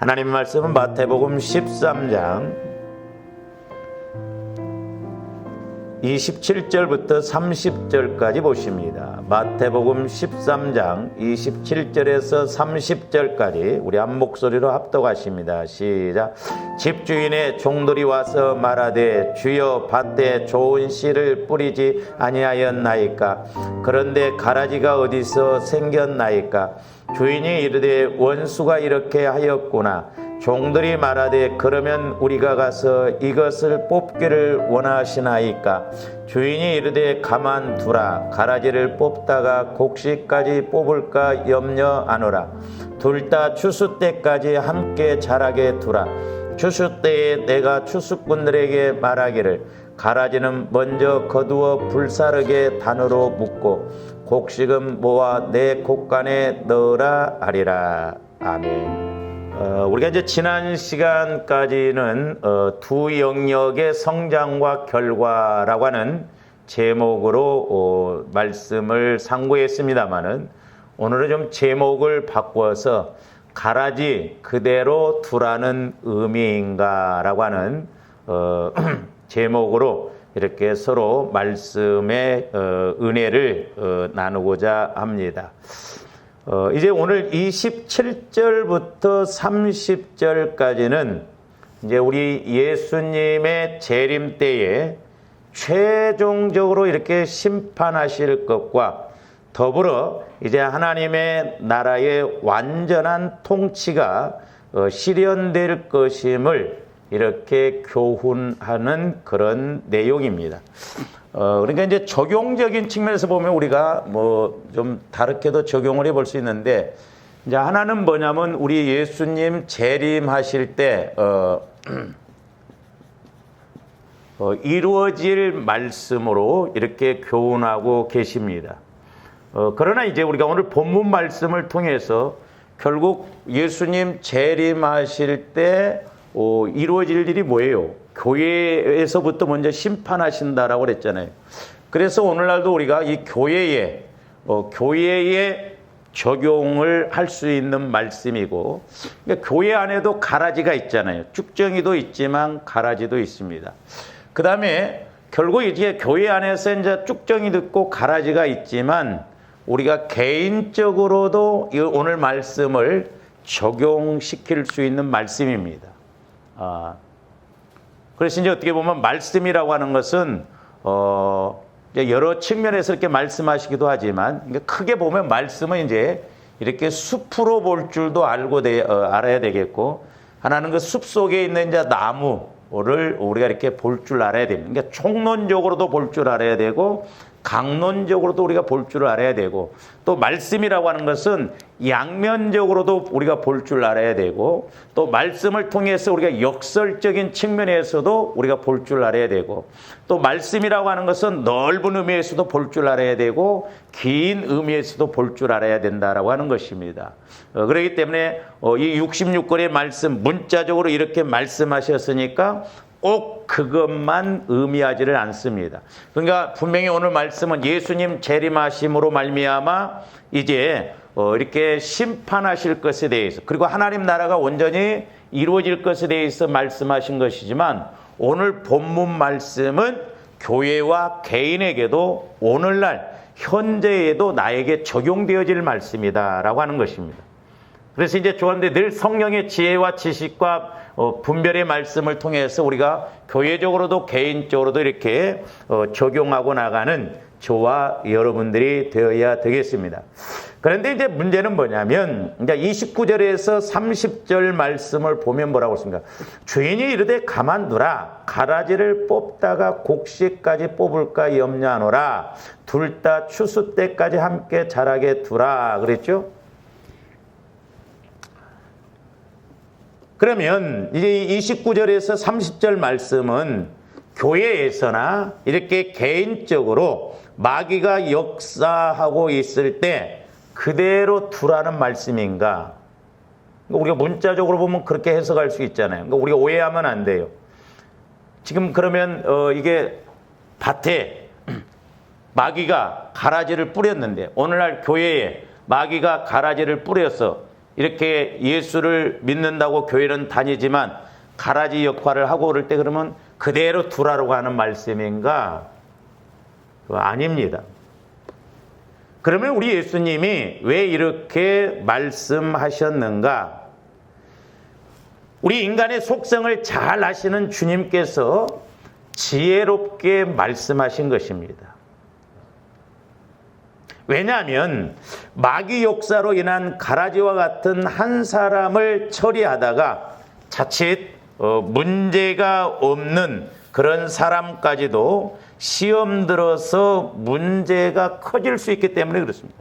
하나님 말씀은 마태복음 13장 27절부터 30절까지 보십니다. 마태복음 13장 27절에서 30절까지 우리 한 목소리로 합독하십니다. 시작. 집주인의 종들이 와서 말하되 주여 밭에 좋은 씨를 뿌리지 아니하였나이까? 그런데 가라지가 어디서 생겼나이까? 주인이 이르되 원수가 이렇게 하였구나. 종들이 말하되 그러면 우리가 가서 이것을 뽑기를 원하시나이까? 주인이 이르되 가만두라. 가라지를 뽑다가 곡식까지 뽑을까 염려하노라. 둘 다 추수 때까지 함께 자라게 두라. 추수 때에 내가 추수꾼들에게 말하기를 가라지는 먼저 거두어 불사르게 단으로 묶고 곡식은 모아 내 곡간에 넣으라 하리라. 아멘. 우리가 이제 지난 시간까지는 두 영역의 성장과 결과라고 하는 제목으로 말씀을 상고했습니다마는 오늘은 좀 제목을 바꿔서 가라지 그대로 두라는 의미인가라고 하는 제목으로 이렇게 서로 말씀의 은혜를 나누고자 합니다. 이제 오늘 27절부터 30절까지는 이제 우리 예수님의 재림 때에 최종적으로 이렇게 심판하실 것과 더불어 이제 하나님의 나라의 완전한 통치가 실현될 것임을 이렇게 교훈하는 그런 내용입니다. 그러니까 이제 적용적인 측면에서 보면 우리가 뭐 좀 다르게도 적용을 해볼 수 있는데, 이제 하나는 뭐냐면 우리 예수님 재림하실 때 이루어질 말씀으로 이렇게 교훈하고 계십니다. 그러나 이제 우리가 오늘 본문 말씀을 통해서 결국 예수님 재림하실 때 이루어질 일이 뭐예요? 교회에서부터 먼저 심판하신다라고 그랬잖아요. 그래서 오늘날도 우리가 이 교회에 적용을 할 수 있는 말씀이고, 그러니까 교회 안에도 가라지가 있잖아요. 쭉정이도 있지만 가라지도 있습니다. 그 다음에 결국 이제 교회 안에서 이제 쭉정이도 있고 가라지가 있지만 우리가 개인적으로도 이 오늘 말씀을 적용시킬 수 있는 말씀입니다. 그래서 이제 어떻게 보면 말씀이라고 하는 것은 여러 측면에서 이렇게 말씀하시기도 하지만, 크게 보면 말씀은 이제 이렇게 숲으로 볼 줄도 알아야 되겠고, 하나는 그 숲 속에 있는 이제 나무를 우리가 이렇게 볼 줄 알아야 됩니다. 그러니까 총론적으로도 볼 줄 알아야 되고, 강론적으로도 우리가 볼 줄 알아야 되고, 또 말씀이라고 하는 것은 양면적으로도 우리가 볼 줄 알아야 되고, 또 말씀을 통해서 우리가 역설적인 측면에서도 우리가 볼 줄 알아야 되고, 또 말씀이라고 하는 것은 넓은 의미에서도 볼 줄 알아야 되고 긴 의미에서도 볼 줄 알아야 된다라고 하는 것입니다. 그렇기 때문에 이 66권의 말씀 문자적으로 이렇게 말씀하셨으니까 꼭 그것만 의미하지를 않습니다. 그러니까 분명히 오늘 말씀은 예수님 재림하심으로 말미암아 이제 이렇게 심판하실 것에 대해서, 그리고 하나님 나라가 온전히 이루어질 것에 대해서 말씀하신 것이지만, 오늘 본문 말씀은 교회와 개인에게도 오늘날 현재에도 나에게 적용되어질 말씀이다라고 하는 것입니다. 그래서 이제 좋은데 늘 성령의 지혜와 지식과 분별의 말씀을 통해서 우리가 교회적으로도 개인적으로도 이렇게 적용하고 나가는 저와 여러분들이 되어야 되겠습니다. 그런데 이제 문제는 뭐냐면, 이제 29절에서 30절 말씀을 보면 뭐라고 했습니까? 주인이 이르되 가만두라. 가라지를 뽑다가 곡식까지 뽑을까 염려하노라. 둘 다 추수 때까지 함께 자라게 두라. 그랬죠? 그러면 이제 29절에서 30절 말씀은 교회에서나 이렇게 개인적으로 마귀가 역사하고 있을 때 그대로 두라는 말씀인가? 우리가 문자적으로 보면 그렇게 해석할 수 있잖아요. 그러니까 우리가 오해하면 안 돼요. 지금 그러면 이게 밭에 마귀가 가라지를 뿌렸는데, 오늘날 교회에 마귀가 가라지를 뿌려서 이렇게 예수를 믿는다고 교회는 다니지만 가라지 역할을 하고 그럴 때 그러면 그대로 두라고 하는 말씀인가? 그거 아닙니다. 그러면 우리 예수님이 왜 이렇게 말씀하셨는가? 우리 인간의 속성을 잘 아시는 주님께서 지혜롭게 말씀하신 것입니다. 왜냐하면 마귀 역사로 인한 가라지와 같은 한 사람을 처리하다가 자칫 문제가 없는 그런 사람까지도 시험 들어서 문제가 커질 수 있기 때문에 그렇습니다.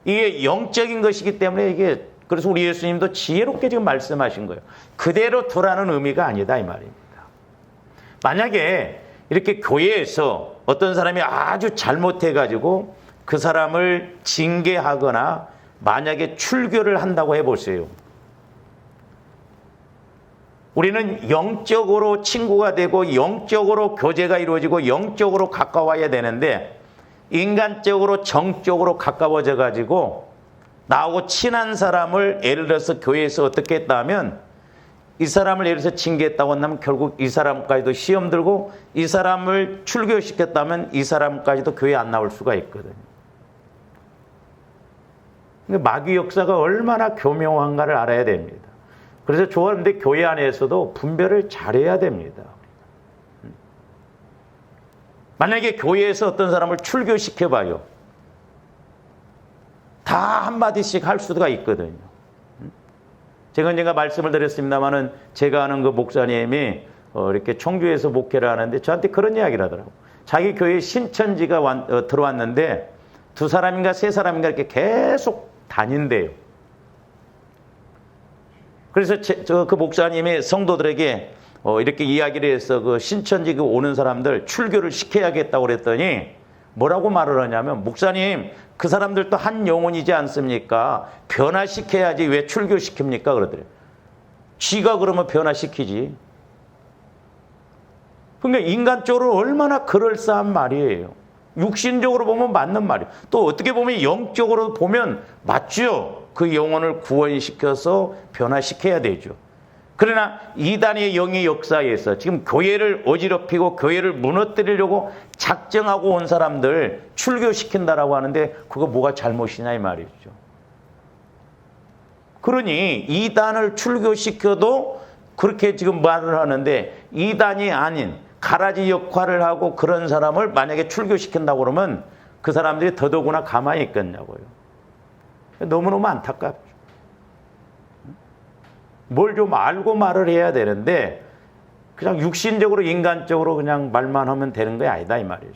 이게 영적인 것이기 때문에 이게, 그래서 우리 예수님도 지혜롭게 지금 말씀하신 거예요. 그대로 두라는 의미가 아니다 이 말입니다. 만약에 이렇게 교회에서 어떤 사람이 아주 잘못해가지고 그 사람을 징계하거나 만약에 출교를 한다고 해보세요. 우리는 영적으로 친구가 되고 영적으로 교제가 이루어지고 영적으로 가까워야 되는데 인간적으로 정적으로 가까워져 가지고 나하고 친한 사람을 예를 들어서 교회에서 어떻게 했다 하면 이 사람을 예를 들어서 징계했다고 한다면 결국 이 사람까지도 시험 들고 이 사람을 출교시켰다면 이 사람까지도 교회 안 나올 수가 있거든요. 마귀 역사가 얼마나 교묘한가를 알아야 됩니다. 그래서 좋아하는데 교회 안에서도 분별을 잘해야 됩니다. 만약에 교회에서 어떤 사람을 출교시켜봐요. 다 한마디씩 할 수가 있거든요. 제가 언젠가 말씀을 드렸습니다마는 제가 아는 그 목사님이 이렇게 청주에서 목회를 하는데 저한테 그런 이야기를 하더라고요. 자기 교회에 신천지가 들어왔는데 두 사람인가 세 사람인가 이렇게 계속 다닌대요. 그래서 그 목사님이 성도들에게 이렇게 이야기를 해서 그 신천지 오는 사람들 출교를 시켜야겠다고 그랬더니 뭐라고 말을 하냐면, 목사님 그 사람들도 한 영혼이지 않습니까? 변화시켜야지 왜 출교시킵니까? 그러더래요. 쥐가 그러면 변화시키지. 그러니까 인간적으로 얼마나 그럴싸한 말이에요. 육신적으로 보면 맞는 말이에요. 또 어떻게 보면 영적으로 보면 맞죠. 그 영혼을 구원시켜서 변화시켜야 되죠. 그러나 이단의 영의 역사에서 지금 교회를 어지럽히고 교회를 무너뜨리려고 작정하고 온 사람들 출교시킨다라고 하는데 그거 뭐가 잘못이냐 이 말이죠. 그러니 이단을 출교시켜도 그렇게 지금 말을 하는데 이단이 아닌 가라지 역할을 하고 그런 사람을 만약에 출교시킨다고 그러면 그 사람들이 더더구나 가만히 있겠냐고요. 너무너무 안타깝죠. 뭘 좀 알고 말을 해야 되는데 그냥 육신적으로 인간적으로 그냥 말만 하면 되는 게 아니다 이 말이죠.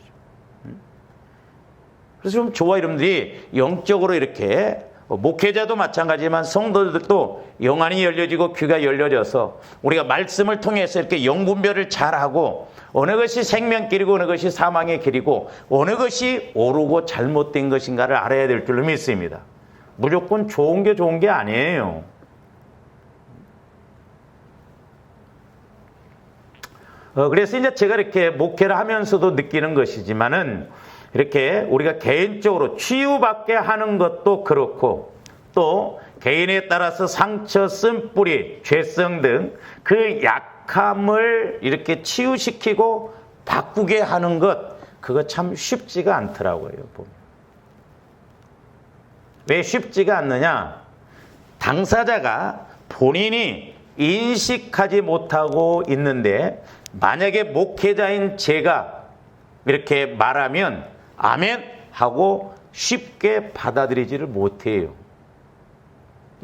그래서 좀 저와 여러분들이 영적으로 이렇게 목회자도 마찬가지지만 성도들도 영안이 열려지고 귀가 열려져서 우리가 말씀을 통해서 이렇게 영분별을 잘하고 어느 것이 생명길이고 어느 것이 사망의 길이고 어느 것이 옳고 잘못된 것인가를 알아야 될 줄로 믿습니다. 무조건 좋은 게 아니에요. 그래서 이제 제가 이렇게 목회를 하면서도 느끼는 것이지만은 이렇게 우리가 개인적으로 치유받게 하는 것도 그렇고 또 개인에 따라서 상처, 쓴뿌리, 죄성 등 그 약함을 이렇게 치유시키고 바꾸게 하는 것, 그거 참 쉽지가 않더라고요. 보면. 왜 쉽지가 않느냐? 당사자가 본인이 인식하지 못하고 있는데 만약에 목회자인 제가 이렇게 말하면 아멘 하고 쉽게 받아들이지를 못해요.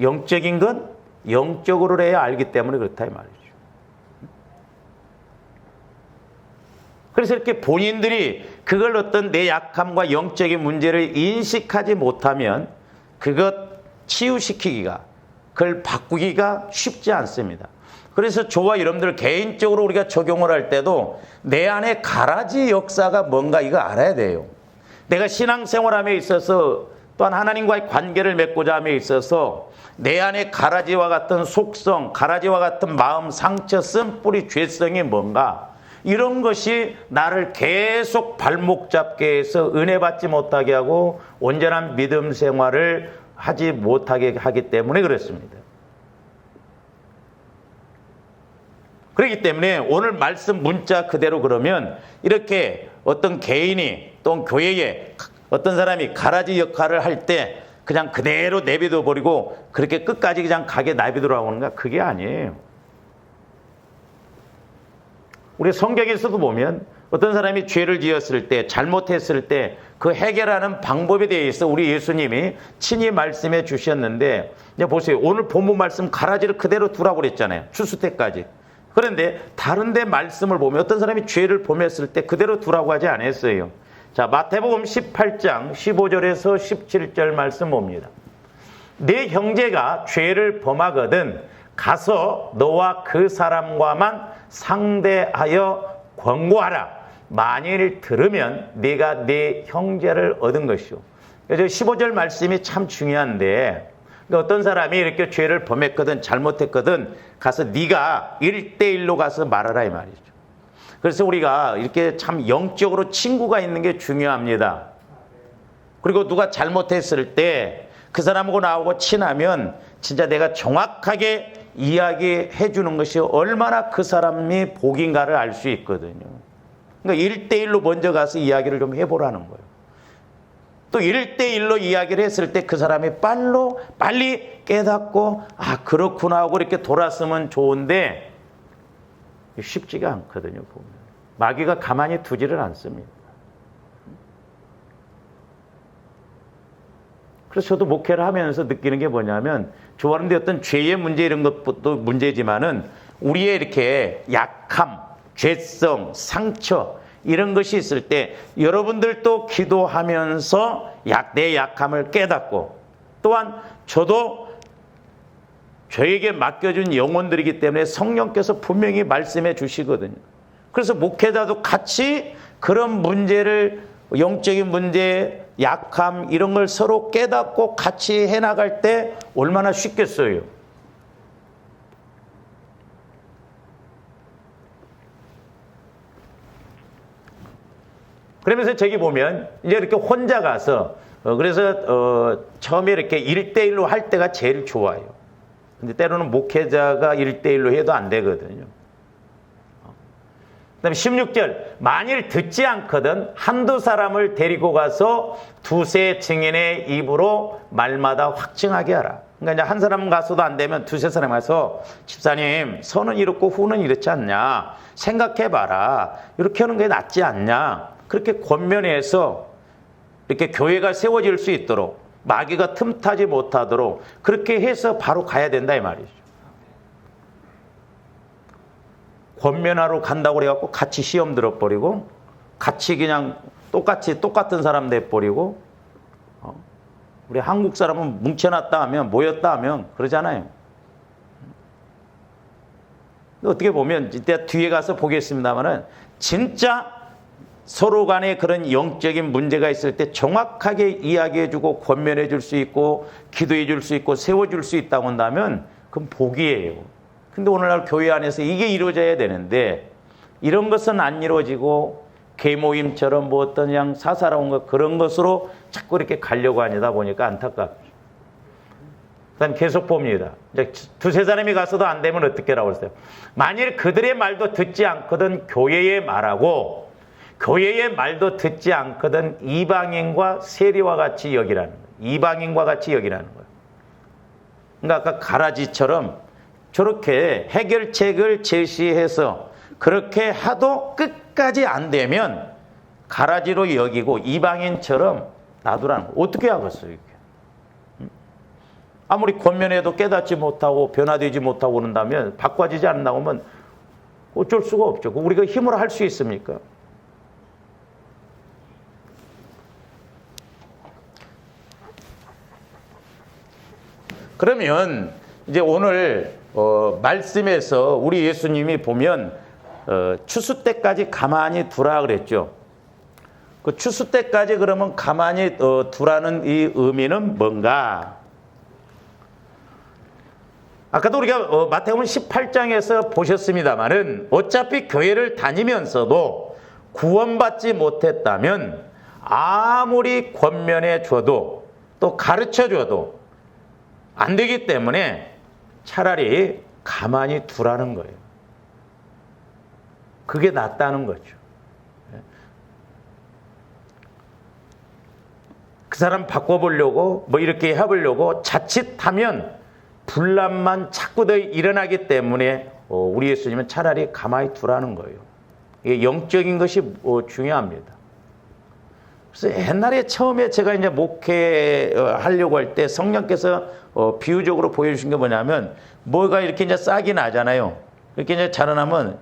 영적인 건 영적으로 해야 알기 때문에 그렇다 이 말이죠. 그래서 이렇게 본인들이 그걸 어떤 내 약함과 영적인 문제를 인식하지 못하면 그것 치유시키기가, 그걸 바꾸기가 쉽지 않습니다. 그래서 저와 여러분들 개인적으로 우리가 적용을 할 때도 내 안에 가라지 역사가 뭔가 이거 알아야 돼요. 내가 신앙생활함에 있어서 또한 하나님과의 관계를 맺고자 함에 있어서 내 안에 가라지와 같은 속성, 가라지와 같은 마음, 상처, 쓴뿌리, 죄성이 뭔가, 이런 것이 나를 계속 발목 잡게 해서 은혜 받지 못하게 하고 온전한 믿음 생활을 하지 못하게 하기 때문에 그렇습니다. 그렇기 때문에 오늘 말씀 문자 그대로 그러면 이렇게 어떤 개인이 또 교회에 어떤 사람이 가라지 역할을 할 때 그냥 그대로 내비둬 버리고 그렇게 끝까지 그냥 가게 내비두라고 하는가? 그게 아니에요. 우리 성경에서도 보면 어떤 사람이 죄를 지었을 때, 잘못했을 때 그 해결하는 방법에 대해서 우리 예수님이 친히 말씀해 주셨는데, 이제 보세요. 오늘 본문 말씀 가라지를 그대로 두라고 그랬잖아요. 추수 때까지. 그런데 다른 데 말씀을 보면 어떤 사람이 죄를 범했을 때 그대로 두라고 하지 않았어요. 자, 마태복음 18장 15절에서 17절 말씀 봅니다. 내 형제가 죄를 범하거든 가서 너와 그 사람과만 상대하여 권고하라. 만일 들으면 네가 네 형제를 얻은 것이오. 그래서 15절 말씀이 참 중요한데, 그러니까 어떤 사람이 이렇게 죄를 범했거든 잘못했거든 가서 네가 1대1로 가서 말하라 이 말이죠. 그래서 우리가 이렇게 참 영적으로 친구가 있는 게 중요합니다. 그리고 누가 잘못했을 때 그 사람하고 나하고 친하면 진짜 내가 정확하게 이야기해 주는 것이 얼마나 그 사람이 복인가를 알 수 있거든요. 그러니까 1대1로 먼저 가서 이야기를 좀 해보라는 거예요. 또 1대1로 이야기를 했을 때 그 사람이 빨리 깨닫고 아 그렇구나 하고 이렇게 돌았으면 좋은데 쉽지가 않거든요. 보면 마귀가 가만히 두지를 않습니다. 그래서 저도 목회를 하면서 느끼는 게 뭐냐면 좋아하는데 어떤 죄의 문제 이런 것도 문제지만은 우리의 이렇게 약함, 죄성, 상처 이런 것이 있을 때 여러분들도 기도하면서 내 약함을 깨닫고 또한 저도 저에게 맡겨준 영혼들이기 때문에 성령께서 분명히 말씀해 주시거든요. 그래서 목회자도 같이 그런 문제를 영적인 문제, 약함 이런 걸 서로 깨닫고 같이 해나갈 때 얼마나 쉽겠어요. 그러면서 저기 보면 이제 이렇게 혼자 가서 그래서 처음에 이렇게 1대1로 할 때가 제일 좋아요. 근데 때로는 목회자가 1대1로 해도 안 되거든요. 그 다음에 16절 만일 듣지 않거든 한두 사람을 데리고 가서 두세 증인의 입으로 말마다 확증하게 하라. 그러니까 이제 한 사람 가서도 안 되면 두세 사람 가서 집사님 선은 이렇고 후는 이렇지 않냐 생각해봐라 이렇게 하는 게 낫지 않냐 그렇게 권면해서 이렇게 교회가 세워질 수 있도록 마귀가 틈타지 못하도록 그렇게 해서 바로 가야 된다 이 말이죠. 권면하러 간다고 그래갖고 같이 시험 들어버리고 같이 그냥 똑같은 사람 돼버리고 우리 한국 사람은 뭉쳐놨다 하면 모였다 하면 그러잖아요. 어떻게 보면 이때 뒤에 가서 보겠습니다만은 진짜 서로 간에 그런 영적인 문제가 있을 때 정확하게 이야기해주고 권면해줄 수 있고 기도해줄 수 있고 세워줄 수 있다고 한다면 그건 복이에요. 근데 오늘날 교회 안에서 이게 이루어져야 되는데 이런 것은 안 이루어지고 개모임처럼 뭐 어떤 그냥 사사로운 것 그런 것으로 자꾸 이렇게 가려고 하니다 보니까 안타깝죠. 그 다음에 계속 봅니다. 이제 두세 사람이 가서도 안 되면 어떻게 라고 했어요? 만일 그들의 말도 듣지 않거든 교회의 말하고 교회의 말도 듣지 않거든 이방인과 세리와 같이 여기라는 거예요. 이방인과 같이 여기라는 거예요. 그러니까 아까 가라지처럼 저렇게 해결책을 제시해서 그렇게 하도 끝까지 안 되면 가라지로 여기고 이방인처럼 놔두라는 거예요. 어떻게 하겠어요? 이게? 아무리 권면해도 깨닫지 못하고 변화되지 못하고 그런다면 바꿔지지 않는다고 하면 어쩔 수가 없죠. 우리가 힘으로 할 수 있습니까? 그러면 이제 오늘 말씀에서 우리 예수님이 보면 추수 때까지 가만히 두라 그랬죠. 그 추수 때까지 그러면 가만히 두라는 이 의미는 뭔가? 아까도 우리가 마태복음 18장에서 보셨습니다마는 어차피 교회를 다니면서도 구원받지 못했다면 아무리 권면해 줘도 또 가르쳐 줘도 안 되기 때문에 차라리 가만히 두라는 거예요. 그게 낫다는 거죠. 그 사람 바꿔보려고 뭐 이렇게 해보려고 자칫하면 분란만 자꾸 더 일어나기 때문에 우리 예수님은 차라리 가만히 두라는 거예요. 이게 영적인 것이 중요합니다. 그래서 옛날에 처음에 제가 이제 목회하려고 할 때 성령께서 비유적으로 보여주신 게 뭐냐면, 뭐가 이렇게 이제 싹이 나잖아요. 이렇게 이제 자라나면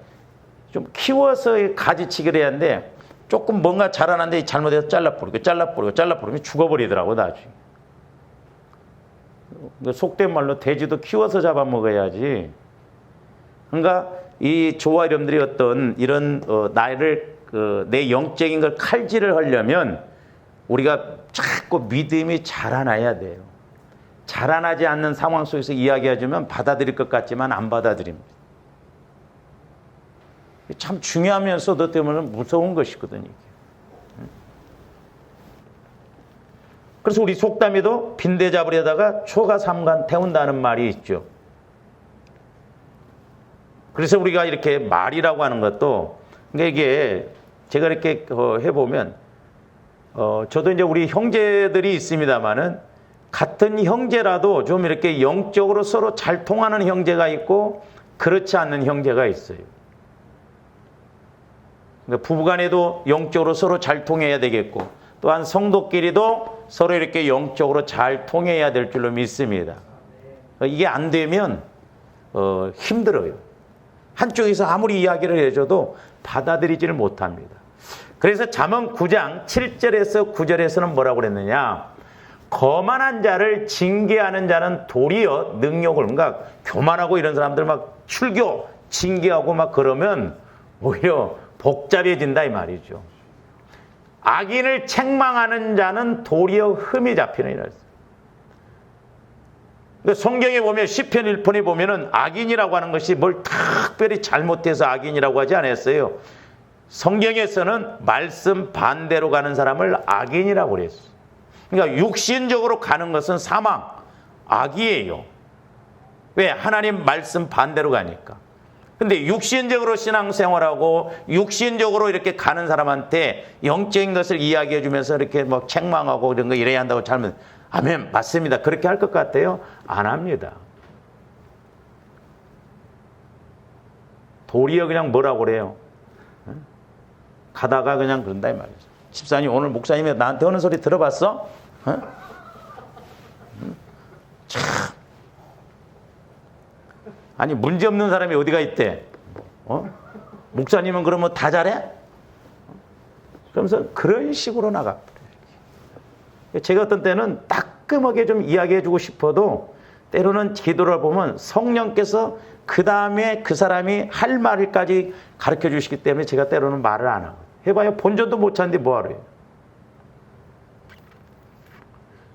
좀 키워서 가지치기를 해야 하는데, 조금 뭔가 자라는데 잘못해서 잘라버리면 죽어버리더라고, 나중에. 속된 말로 돼지도 키워서 잡아먹어야지. 그러니까 이 저와 여러분들이 어떤 이런 나를 내 영적인 걸 칼질을 하려면 우리가 자꾸 믿음이 자라나야 돼요. 자라나지 않는 상황 속에서 이야기해주면 받아들일 것 같지만 안 받아들입니다. 참 중요하면서도 때문에 무서운 것이거든요. 이게. 그래서 우리 속담에도 빈대 잡으려다가 초가 삼간 태운다는 말이 있죠. 그래서 우리가 이렇게 말이라고 하는 것도, 그러니까 이게 제가 이렇게 해보면, 저도 이제 우리 형제들이 있습니다만은, 같은 형제라도 좀 이렇게 영적으로 서로 잘 통하는 형제가 있고, 그렇지 않는 형제가 있어요. 그러니까 부부간에도 영적으로 서로 잘 통해야 되겠고, 또한 성도끼리도 서로 이렇게 영적으로 잘 통해야 될 줄로 믿습니다. 이게 안 되면 힘들어요. 한쪽에서 아무리 이야기를 해줘도 받아들이지를 못합니다. 그래서 잠언 9장 7절에서 9절에서는 뭐라고 그랬느냐? 거만한 자를 징계하는 자는 도리어 능욕을, 그러니까 교만하고 이런 사람들 막 출교, 징계하고 막 그러면 오히려 복잡해진다 이 말이죠. 악인을 책망하는 자는 도리어 흠이 잡히는 이라 했어요. 성경에 보면 시편 1편에 보면은 악인이라고 하는 것이 뭘 특별히 잘못해서 악인이라고 하지 않았어요. 성경에서는 말씀 반대로 가는 사람을 악인이라고 그랬어요. 그러니까 육신적으로 가는 것은 사망, 악이에요. 왜? 하나님 말씀 반대로 가니까. 근데 육신적으로 신앙생활하고 육신적으로 이렇게 가는 사람한테 영적인 것을 이야기해 주면서 이렇게 막 책망하고 이런 거 이래야 한다고 잘못, 아멘, 맞습니다. 그렇게 할 것 같아요? 안 합니다. 도리어 그냥 뭐라고 그래요? 가다가 그냥 그런다 이 말이죠. 집사님, 오늘 목사님이 나한테 하는 소리 들어봤어? 참. 아니, 문제 없는 사람이 어디가 있대? 목사님은 그러면 다 잘해? 그러면서 그런 식으로 나가. 제가 어떤 때는 따끔하게 좀 이야기해주고 싶어도 때로는 기도를 보면 성령께서 그 다음에 그 사람이 할 말까지 가르쳐 주시기 때문에 제가 때로는 말을 안 하고. 해봐요. 본전도 못 찾는데 뭐하래요?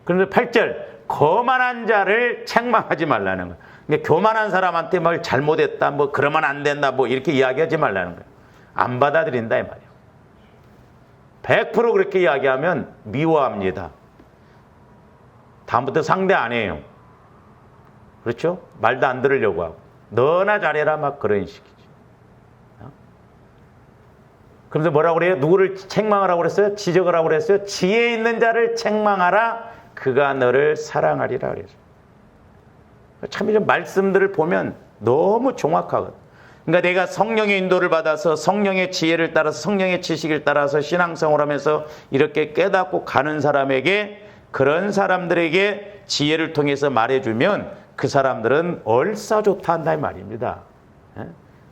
그런데 8절, 거만한 자를 책망하지 말라는 거예요. 그러니까 교만한 사람한테 뭘 잘못했다, 뭐 그러면 안 된다, 뭐 이렇게 이야기하지 말라는 거예요. 안 받아들인다 이 말이에요. 100% 그렇게 이야기하면 미워합니다. 다음부터 상대 안 해요. 그렇죠? 말도 안 들으려고 하고. 너나 잘해라, 막 그런 식이죠. 그래서 뭐라고 그래요? 누구를 책망하라고 그랬어요? 지적을 하라고 그랬어요? 지혜 있는 자를 책망하라, 그가 너를 사랑하리라 그랬어요. 참 이런 말씀들을 보면 너무 정확하거든. 그러니까 내가 성령의 인도를 받아서 성령의 지혜를 따라서 성령의 지식을 따라서 신앙생활하면서 이렇게 깨닫고 가는 사람에게, 그런 사람들에게 지혜를 통해서 말해주면 그 사람들은 얼싸 좋다 한다 이 말입니다.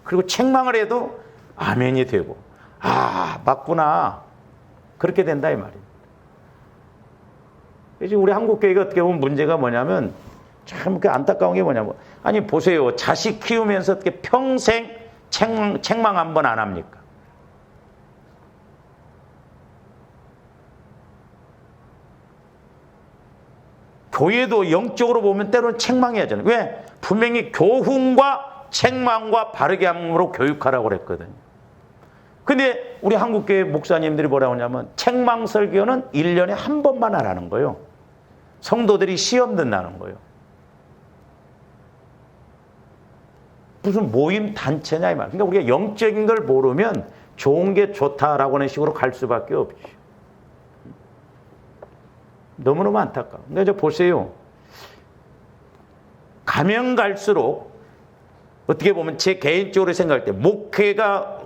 그리고 책망을 해도 아멘이 되고, 아 맞구나, 그렇게 된다 이 말입니다. 이제 우리 한국교회가 어떻게 보면 문제가 뭐냐면, 참 그 안타까운 게 뭐냐면, 아니 보세요, 자식 키우면서 어떻게 평생 책망 한 번 안 합니까? 교회도 영적으로 보면 때로는 책망해야 하잖아요. 왜? 분명히 교훈과 책망과 바르게 함으로 교육하라고 그랬거든요. 근데 우리 한국교회 목사님들이 뭐라고 하냐면, 책망 설교는 1년에 한 번만 하라는 거예요. 성도들이 시험 듣는다는 거예요. 무슨 모임 단체냐 이 말. 그러니까 우리가 영적인 걸 모르면 좋은 게 좋다라고 하는 식으로 갈 수밖에 없지. 너무너무 안타까워. 근데 이제 보세요. 가면 갈수록 어떻게 보면 제 개인적으로 생각할 때 목회가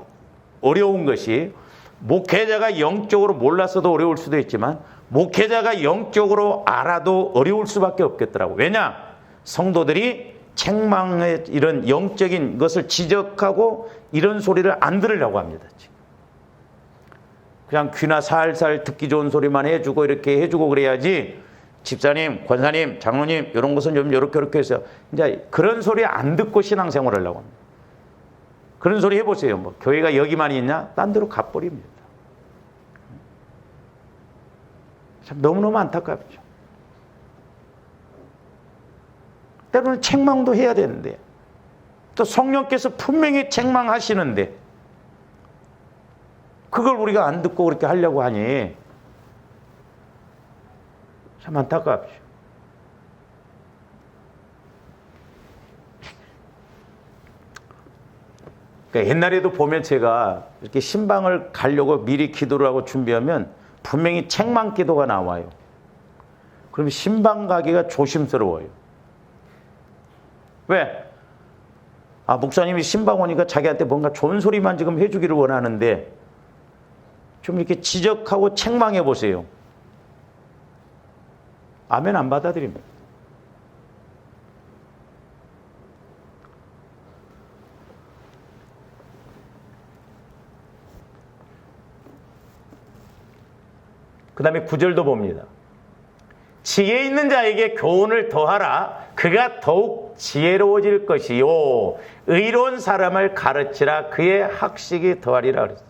어려운 것이 목회자가 영적으로 몰라서도 어려울 수도 있지만 목회자가 영적으로 알아도 어려울 수밖에 없겠더라고. 왜냐? 성도들이 책망의 이런 영적인 것을 지적하고 이런 소리를 안 들으려고 합니다. 지금. 그냥 귀나 살살 듣기 좋은 소리만 해주고 이렇게 해주고 그래야지 집사님, 권사님, 장로님 이런 것은 좀 이렇게 해서 이제 그런 소리 안 듣고 신앙생활을 하려고 합니다. 그런 소리 해보세요. 뭐 교회가 여기만 있냐? 딴 데로 가버립니다. 참 너무너무 안타깝죠. 때로는 책망도 해야 되는데 또 성령께서 분명히 책망하시는데 그걸 우리가 안 듣고 그렇게 하려고 하니 참 안타깝죠. 그러니까 옛날에도 보면 제가 이렇게 신방을 가려고 미리 기도를 하고 준비하면 분명히 책망 기도가 나와요. 그러면 신방 가기가 조심스러워요. 왜? 아, 목사님이 신방 오니까 자기한테 뭔가 좋은 소리만 지금 해주기를 원하는데 좀 이렇게 지적하고 책망해 보세요. 아멘 안 받아들입니다. 그 다음에 9절도 봅니다. 지혜 있는 자에게 교훈을 더하라. 그가 더욱 지혜로워질 것이요. 의로운 사람을 가르치라. 그의 학식이 더하리라 그랬어요.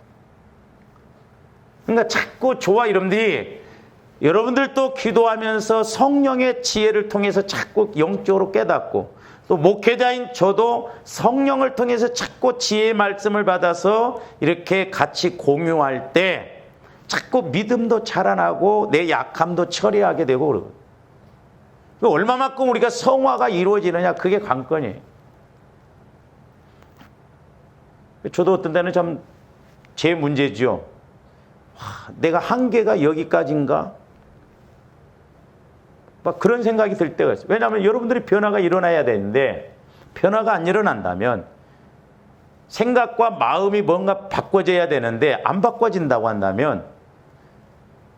그러니까 자꾸 저와 여러분들도 기도하면서 성령의 지혜를 통해서 자꾸 영적으로 깨닫고 또 목회자인 저도 성령을 통해서 자꾸 지혜의 말씀을 받아서 이렇게 같이 공유할 때 자꾸 믿음도 자라나고 내 약함도 처리하게 되고 그러고 얼마만큼 우리가 성화가 이루어지느냐 그게 관건이에요. 저도 어떤 때는 참 제 문제죠. 내가 한계가 여기까지인가? 막 그런 생각이 들 때가 있어요. 왜냐하면 여러분들이 변화가 일어나야 되는데 변화가 안 일어난다면 생각과 마음이 뭔가 바꿔져야 되는데 안 바꿔진다고 한다면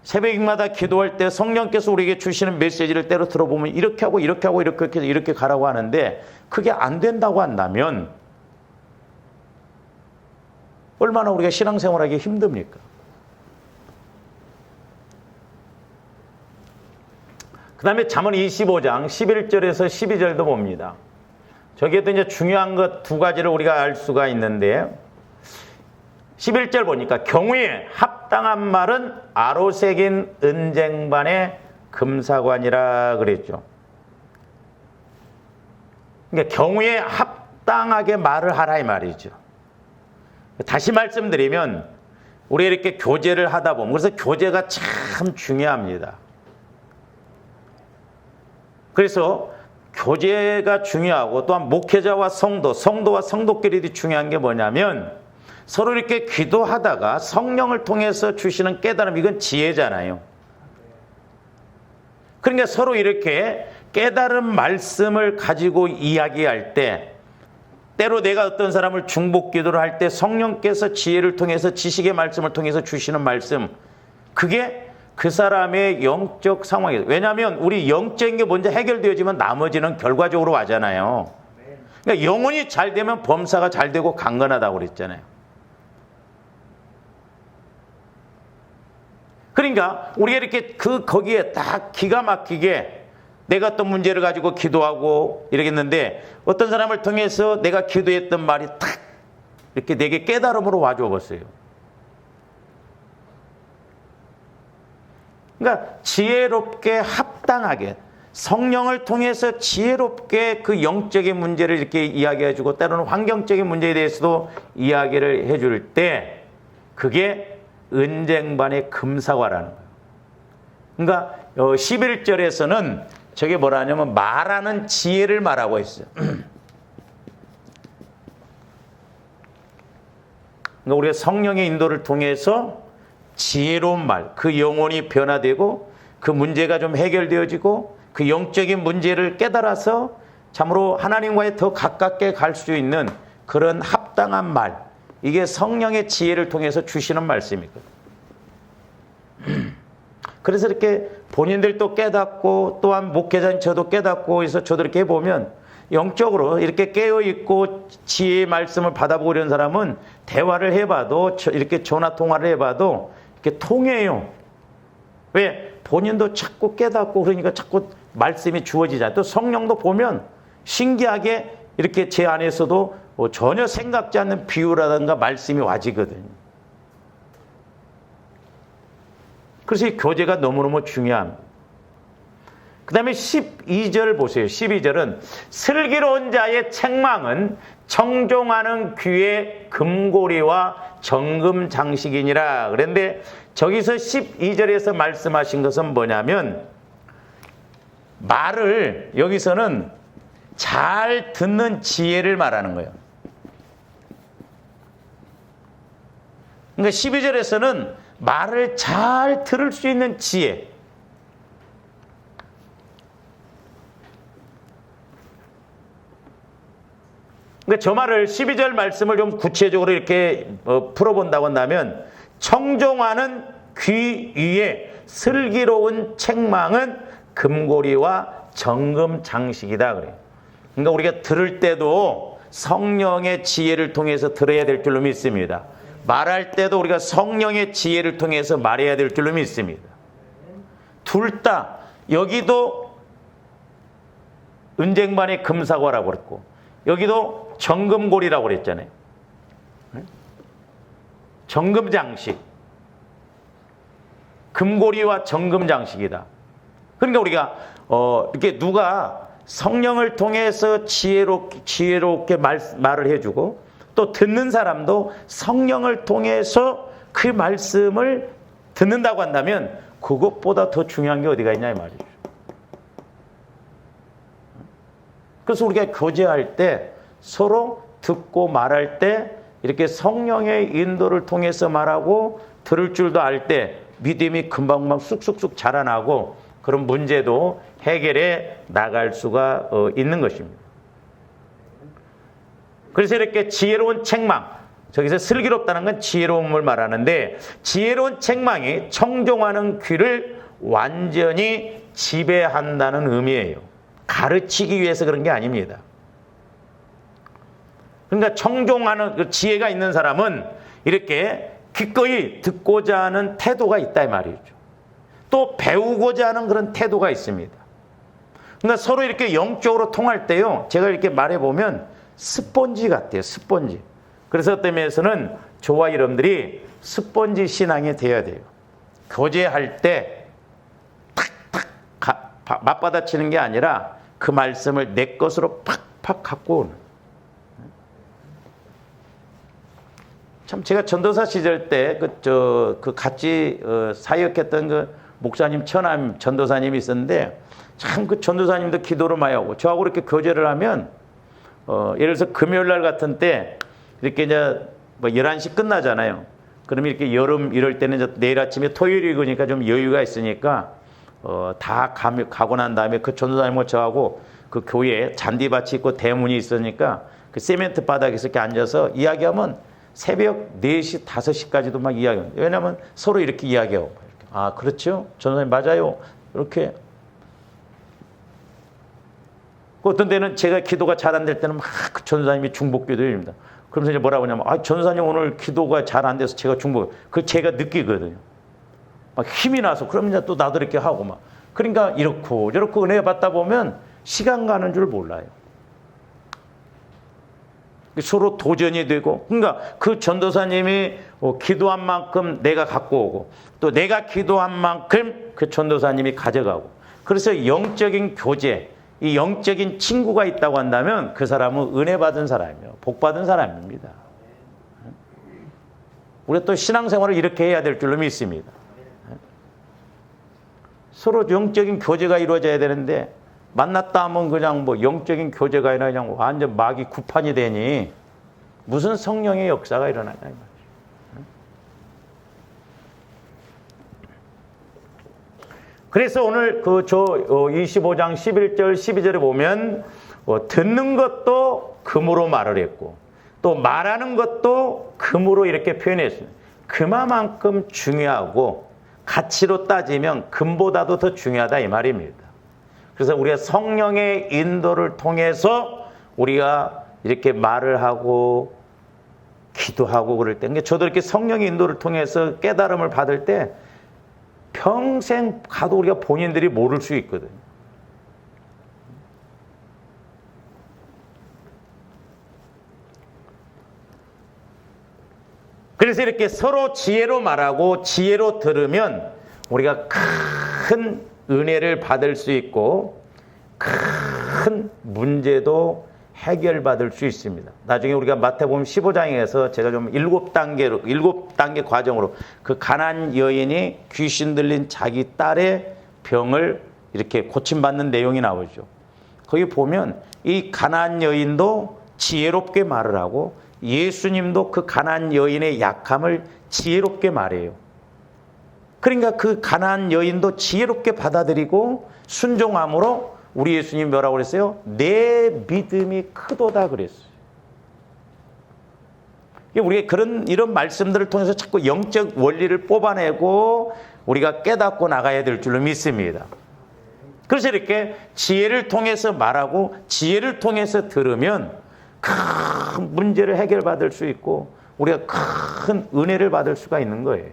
새벽마다 기도할 때 성령께서 우리에게 주시는 메시지를 때로 들어보면 이렇게 하고 이렇게 하고 이렇게 해서 이렇게 가라고 하는데 그게 안 된다고 한다면 얼마나 우리가 신앙생활하기 힘듭니까? 그 다음에 잠언 25장 11절에서 12절도 봅니다. 저기에도 이제 중요한 것 두 가지를 우리가 알 수가 있는데 11절 보니까 경우에 합당한 말은 아로새긴 은쟁반의 금사관이라 그랬죠. 그러니까 경우에 합당하게 말을 하라 이 말이죠. 다시 말씀드리면 우리 이렇게 교제를 하다 보면 그래서 교제가 참 중요합니다. 그래서 교제가 중요하고 또한 목회자와 성도, 성도와 성도끼리 중요한 게 뭐냐면 서로 이렇게 기도하다가 성령을 통해서 주시는 깨달음, 이건 지혜잖아요. 그러니까 서로 이렇게 깨달은 말씀을 가지고 이야기할 때 때로 내가 어떤 사람을 중복 기도를 할 때 성령께서 지혜를 통해서 지식의 말씀을 통해서 주시는 말씀, 그게 그 사람의 영적 상황이에요. 왜냐하면 우리 영적인 게 먼저 해결되어지면 나머지는 결과적으로 와잖아요. 그러니까 영혼이 잘 되면 범사가 잘 되고 강건하다고 그랬잖아요. 그러니까 우리가 이렇게 거기에 딱 기가 막히게 내가 어떤 문제를 가지고 기도하고 이러겠는데 어떤 사람을 통해서 내가 기도했던 말이 탁 이렇게 내게 깨달음으로 와줘 봤어요. 그러니까 지혜롭게 합당하게 성령을 통해서 지혜롭게 그 영적인 문제를 이렇게 이야기해주고 때로는 환경적인 문제에 대해서도 이야기를 해줄 때 그게 은쟁반의 금사과라는 거예요. 그러니까 11절에서는 저게 뭐라 하냐면 말하는 지혜를 말하고 있어요. 그러니까 우리가 성령의 인도를 통해서 지혜로운 말, 그 영혼이 변화되고 그 문제가 좀 해결되어지고 그 영적인 문제를 깨달아서 참으로 하나님과의 더 가깝게 갈 수 있는 그런 합당한 말, 이게 성령의 지혜를 통해서 주시는 말씀이거든요. 그래서 이렇게 본인들도 깨닫고 또한 목회자인 저도 깨닫고 해서 저도 이렇게 해보면 영적으로 이렇게 깨어있고 지혜의 말씀을 받아보고 이런 사람은 대화를 해봐도 이렇게 전화 통화를 해봐도 이렇게 통해요. 왜? 본인도 자꾸 깨닫고 그러니까 자꾸 말씀이 주어지잖아요. 또 성령도 보면 신기하게 이렇게 제 안에서도 전혀 생각지 않는 비유라든가 말씀이 와지거든요. 그래서 이 교제가 너무너무 중요합니다. 그 다음에 12절 보세요. 12절은 슬기로운 자의 책망은 청종하는 귀의 금고리와 정금 장식이니라. 그런데 저기서 12절에서 말씀하신 것은 뭐냐면 말을 여기서는 잘 듣는 지혜를 말하는 거예요. 그러니까 12절에서는 말을 잘 들을 수 있는 지혜. 그러니까 저 말을 12절 말씀을 좀 구체적으로 이렇게 풀어본다고 한다면 청종하는 귀 위에 슬기로운 책망은 금고리와 정금 장식이다 그래요. 그러니까 우리가 들을 때도 성령의 지혜를 통해서 들어야 될 줄로 믿습니다. 말할 때도 우리가 성령의 지혜를 통해서 말해야 될 줄로 믿습니다. 둘 다 여기도 은쟁반의 금사과라고 그랬고 여기도 정금고리라고 그랬잖아요. 정금장식. 금고리와 정금장식이다. 그러니까 우리가 이렇게 누가 성령을 통해서 지혜롭게 말을 해주고 또 듣는 사람도 성령을 통해서 그 말씀을 듣는다고 한다면 그것보다 더 중요한 게 어디가 있냐 이 말이죠. 그래서 우리가 교제할 때 서로 듣고 말할 때 이렇게 성령의 인도를 통해서 말하고 들을 줄도 알 때 믿음이 금방금방 쑥쑥쑥 자라나고 그런 문제도 해결해 나갈 수가 있는 것입니다. 그래서 이렇게 지혜로운 책망, 저기서 슬기롭다는 건 지혜로움을 말하는데 지혜로운 책망이 청종하는 귀를 완전히 지배한다는 의미예요. 가르치기 위해서 그런 게 아닙니다. 그러니까 청종하는 그 지혜가 있는 사람은 이렇게 기꺼이 듣고자 하는 태도가 있다 이 말이죠. 또 배우고자 하는 그런 태도가 있습니다. 그러니까 서로 이렇게 영적으로 통할 때요, 제가 이렇게 말해보면 스펀지 같아요. 스펀지. 그래서 어떤 면에서는 저와 여러분들이 스펀지 신앙이 돼야 돼요. 교제할 때 탁탁 맞받아치는 게 아니라 그 말씀을 내 것으로 팍팍 갖고 오는. 참 제가 전도사 시절 때 같이 사역했던 그 목사님 처남 전도사님이 있었는데 참 그 전도사님도 기도를 많이 하고 저하고 이렇게 교제를 하면 예를 들어서 금요일 날 같은 때 이렇게 이제 뭐 11시 끝나잖아요. 그럼 이렇게 여름 이럴 때는 이제 내일 아침에 토요일이니까 좀 여유가 있으니까 다 가고 난 다음에 그 전도사님과 저하고 그 교회에 잔디밭이 있고 대문이 있으니까 그 세멘트 바닥에서 이렇게 앉아서 이야기하면 새벽 4시, 5시까지도 막 이야기합니다. 왜냐하면 서로 이렇게 이야기하고 이렇게. 아, 그렇죠? 전도사님 맞아요. 이렇게. 어떤 때는 제가 기도가 잘 안 될 때는 막 그 전도사님이 중보기도입니다. 그러면서 이제 뭐라고 하냐면 전도사님 오늘 기도가 잘 안 돼서 제가 중보. 그 제가 느끼거든요. 막 힘이 나서 그러면 이제 또 나도 이렇게 하고 막. 그러니까 이렇고 저렇고 은혜 받다 보면 시간 가는 줄 몰라요. 서로 도전이 되고, 그러니까 그 전도사님이 기도한 만큼 내가 갖고 오고, 또 내가 기도한 만큼 그 전도사님이 가져가고. 그래서 영적인 교제, 이 영적인 친구가 있다고 한다면 그 사람은 은혜 받은 사람이에요. 복 받은 사람입니다. 우리가 또 신앙생활을 이렇게 해야 될 줄로 믿습니다. 서로 영적인 교제가 이루어져야 되는데 만났다 하면 그냥 뭐 영적인 교제가 아니라 그냥 완전 마귀 구판이 되니 무슨 성령의 역사가 일어나냐 이 말이죠. 그래서 오늘 25장 11절 12절에 보면 듣는 것도 금으로 말을 했고 또 말하는 것도 금으로 이렇게 표현했어요. 그만큼 중요하고 가치로 따지면 금보다도 더 중요하다 이 말입니다. 그래서 우리가 성령의 인도를 통해서 우리가 이렇게 말을 하고 기도하고 그럴 때, 저도 이렇게 성령의 인도를 통해서 깨달음을 받을 때 평생 가도 우리가 본인들이 모를 수 있거든요. 그래서 이렇게 서로 지혜로 말하고 지혜로 들으면 우리가 큰 은혜를 받을 수 있고 큰 문제도 해결받을 수 있습니다. 나중에 우리가 마태복음 15장에서 제가 좀 7단계 과정으로 그 가나안 여인이 귀신 들린 자기 딸의 병을 이렇게 고침받는 내용이 나오죠. 거기 보면 이 가나안 여인도 지혜롭게 말을 하고 예수님도 그 가나안 여인의 약함을 지혜롭게 말해요. 그러니까 그 가나안 여인도 지혜롭게 받아들이고 순종함으로 우리 예수님 뭐라고 그랬어요? 내 믿음이 크도다 그랬어요. 우리가 이런 말씀들을 통해서 자꾸 영적 원리를 뽑아내고 우리가 깨닫고 나가야 될 줄로 믿습니다. 그래서 이렇게 지혜를 통해서 말하고 지혜를 통해서 들으면 큰 문제를 해결받을 수 있고 우리가 큰 은혜를 받을 수가 있는 거예요.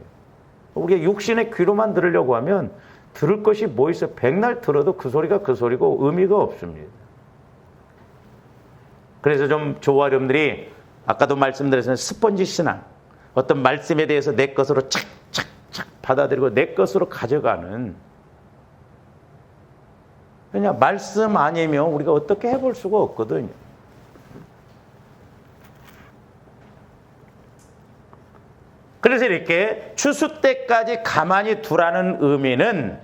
우리가 육신의 귀로만 들으려고 하면 들을 것이 뭐 있어? 백날 들어도 그 소리가 그 소리고 의미가 없습니다. 그래서 좀 저와 여러분들이 아까도 말씀드렸지만 스펀지 신앙, 어떤 말씀에 대해서 내 것으로 착착착 받아들이고 내 것으로 가져가는, 그냥 말씀 아니면 우리가 어떻게 해볼 수가 없거든요. 그래서 이렇게 추수 때까지 가만히 두라는 의미는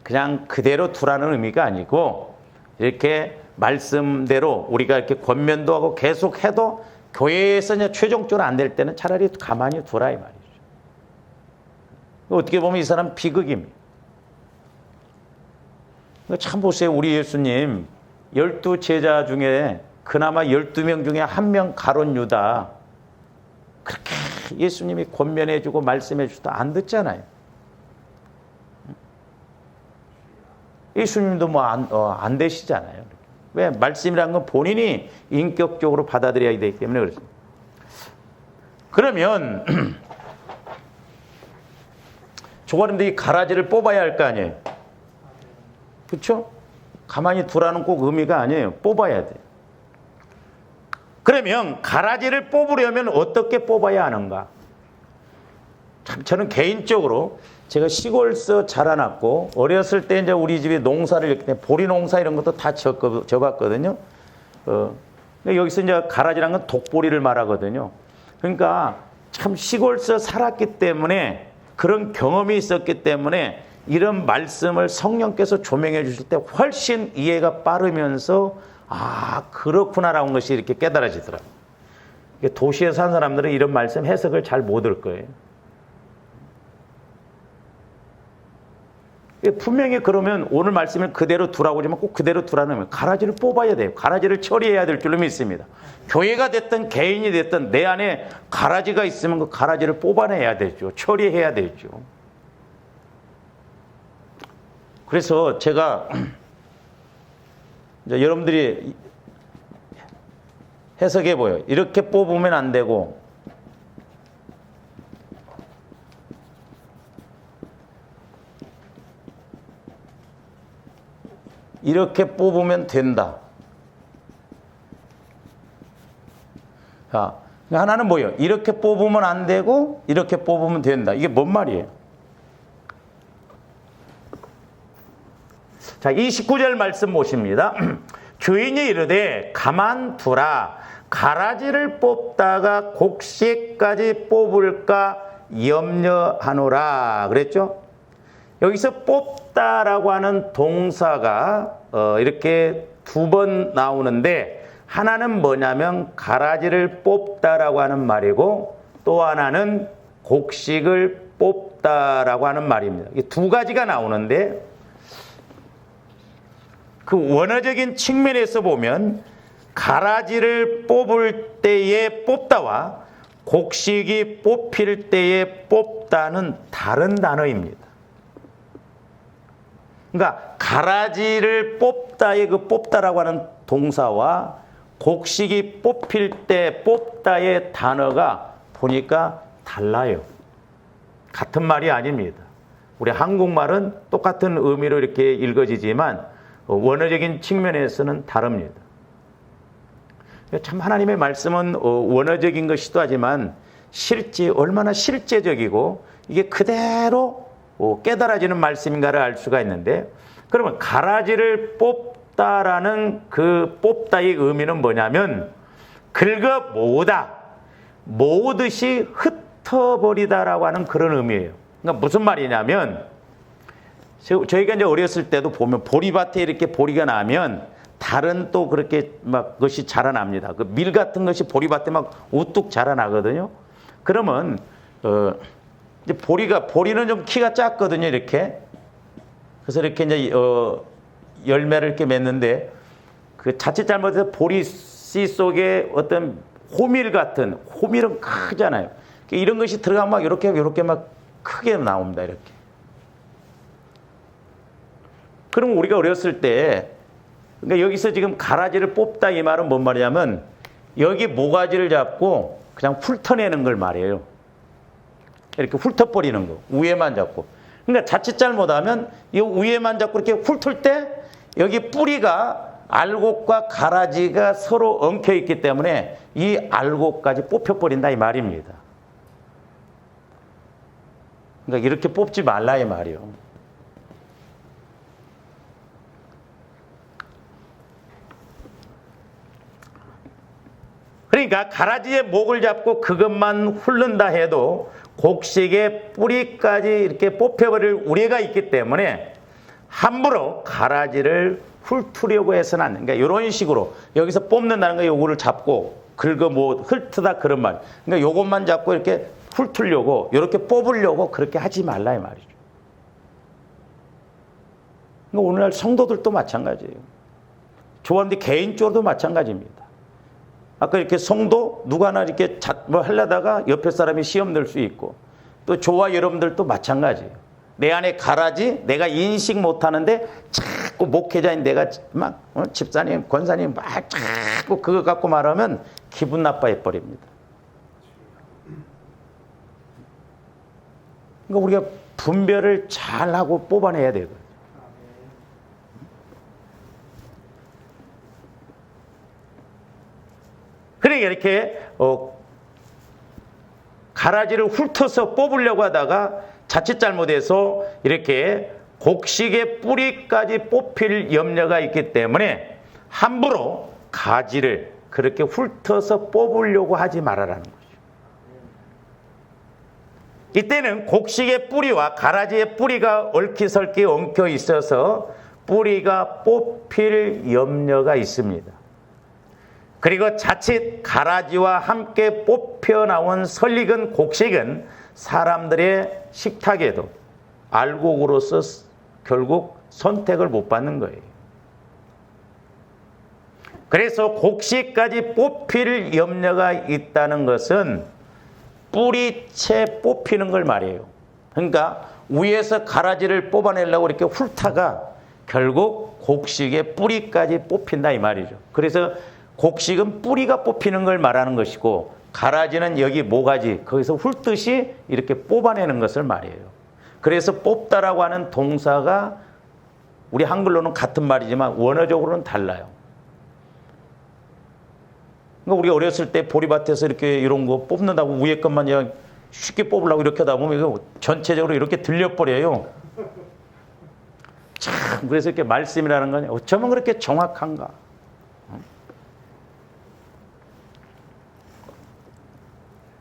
그냥 그대로 두라는 의미가 아니고 이렇게 말씀대로 우리가 이렇게 권면도 하고 계속 해도 교회에서 이제 최종적으로 안 될 때는 차라리 가만히 두라 이 말이죠. 어떻게 보면 이 사람 비극입니다. 참 보세요. 우리 예수님 12제자 중에 그나마 12명 중에 1명 가룟 유다 그렇게 예수님이 권면해주고 말씀해주도 안 듣잖아요. 예수님도 안 되시잖아요. 왜? 말씀이란 건 본인이 인격적으로 받아들여야 되기 때문에 그렇습니다. 그러면 조가림도 이 가라지를 뽑아야 할 거 아니에요. 그렇죠? 가만히 두라는 꼭 의미가 아니에요. 뽑아야 돼요. 그러면 가라지를 뽑으려면 어떻게 뽑아야 하는가? 참 저는 개인적으로 제가 시골서 자라났고 어렸을 때 이제 우리 집에 농사를 이렇게 보리 농사 이런 것도 다 져봤거든요. 근데 여기서 이제 가라지라는 건 독보리를 말하거든요. 그러니까 참 시골서 살았기 때문에 그런 경험이 있었기 때문에 이런 말씀을 성령께서 조명해 주실 때 훨씬 이해가 빠르면서 아 그렇구나라는 것이 이렇게 깨달아지더라고요. 도시에 사는 사람들은 이런 말씀 해석을 잘 못 할 거예요. 분명히 그러면 오늘 말씀을 그대로 두라고 하지만 꼭 그대로 두라는 거예요. 가라지를 뽑아야 돼요. 가라지를 처리해야 될 줄로 믿습니다. 교회가 됐든 개인이 됐든 내 안에 가라지가 있으면 그 가라지를 뽑아내야 되죠. 처리해야 되죠. 그래서 제가 이제 여러분들이 해석해 보여요. 이렇게 뽑으면 안 되고 이렇게 뽑으면 된다. 자, 하나는 뭐예요? 이렇게 뽑으면 안 되고 이렇게 뽑으면 된다. 이게 뭔 말이에요? 자, 29절 말씀 보십니다. 주인이 이르되 가만두라. 가라지를 뽑다가 곡식까지 뽑을까 염려하노라. 그랬죠? 여기서 뽑다라고 하는 동사가 이렇게 2번 나오는데 하나는 뭐냐면 가라지를 뽑다라고 하는 말이고 또 하나는 곡식을 뽑다라고 하는 말입니다. 이 두 가지가 나오는데 그 원어적인 측면에서 보면 가라지를 뽑을 때의 뽑다와 곡식이 뽑힐 때의 뽑다는 다른 단어입니다. 그러니까 가라지를 뽑다의 그 뽑다라고 하는 동사와 곡식이 뽑힐 때 뽑다의 단어가 보니까 달라요. 같은 말이 아닙니다. 우리 한국말은 똑같은 의미로 이렇게 읽어지지만 원어적인 측면에서는 다릅니다. 참 하나님의 말씀은 원어적인 것이기도 하지만 얼마나 실제적이고 이게 그대로 깨달아지는 말씀인가를 알 수가 있는데, 그러면 가라지를 뽑다라는 그 뽑다의 의미는 뭐냐면 긁어 모으다, 모으듯이 흩어버리다라고 하는 그런 의미예요. 그러니까 무슨 말이냐면 저희가 이제 어렸을 때도 보면 보리밭에 이렇게 보리가 나면 다른 또 그렇게 막 것이 자라납니다. 그 밀 같은 것이 보리밭에 막 우뚝 자라나거든요. 그러면 이제 보리는 좀 키가 작거든요, 이렇게. 그래서 이렇게 이제 열매를 이렇게 맺는데 그 자칫 잘못해서 보리 씨 속에 어떤 호밀은 크잖아요. 이런 것이 들어가면 막 이렇게 막 크게 나옵니다, 이렇게. 그럼 우리가 어렸을 때, 그러니까 여기서 지금 가라지를 뽑다 이 말은 뭔 말이냐면 여기 모가지를 잡고 그냥 훑어내는 걸 말이에요. 이렇게 훑어버리는 거. 위에만 잡고. 그러니까 자칫 잘못하면 이 위에만 잡고 이렇게 훑을 때 여기 뿌리가 알곡과 가라지가 서로 엉켜 있기 때문에 이 알곡까지 뽑혀버린다 이 말입니다. 그러니까 이렇게 뽑지 말라 이 말이요. 그러니까 가라지의 목을 잡고 그것만 훑는다 해도 곡식의 뿌리까지 이렇게 뽑혀버릴 우려가 있기 때문에 함부로 가라지를 훑으려고 해서는 안 돼. 그러니까 이런 식으로 여기서 뽑는다는 거 요거를 잡고 훑다 그런 말. 그러니까 요것만 잡고 이렇게 훑으려고 이렇게 뽑으려고 그렇게 하지 말라 이 말이죠. 그러니까 오늘날 성도들도 마찬가지예요. 조합원들 개인적으로도 마찬가지입니다. 아까 이렇게 성도 누가 하나 이렇게 뭐 하려다가 옆에 사람이 시험 낼 수 있고, 또 저와 여러분들도 마찬가지예요. 내 안에 가라지 내가 인식 못하는데 자꾸 목회자인 내가 막 집사님 권사님 막 자꾸 그거 갖고 말하면 기분 나빠해 버립니다. 그러니까 우리가 분별을 잘하고 뽑아내야 되거든요. 그러니까 이렇게 가라지를 훑어서 뽑으려고 하다가 자칫 잘못해서 이렇게 곡식의 뿌리까지 뽑힐 염려가 있기 때문에 함부로 가지를 그렇게 훑어서 뽑으려고 하지 말아라는 거죠. 이때는 곡식의 뿌리와 가라지의 뿌리가 얽히설키 엉켜 있어서 뿌리가 뽑힐 염려가 있습니다. 그리고 자칫 가라지와 함께 뽑혀 나온 설익은 곡식은 사람들의 식탁에도 알곡으로서 결국 선택을 못 받는 거예요. 그래서 곡식까지 뽑힐 염려가 있다는 것은 뿌리채 뽑히는 걸 말이에요. 그러니까 위에서 가라지를 뽑아내려고 이렇게 훑다가 결국 곡식의 뿌리까지 뽑힌다 이 말이죠. 그래서 곡식은 뿌리가 뽑히는 걸 말하는 것이고 가라지는 여기 모가지 거기서 훑듯이 이렇게 뽑아내는 것을 말해요. 그래서 뽑다라고 하는 동사가 우리 한글로는 같은 말이지만 원어적으로는 달라요. 그러니까 우리 어렸을 때 보리밭에서 이렇게 이런 거 뽑는다고 위에 것만 그냥 쉽게 뽑으려고 이렇게 하다 보면 이거 전체적으로 이렇게 들려버려요. 참 그래서 이렇게 말씀이라는 건 어쩌면 그렇게 정확한가.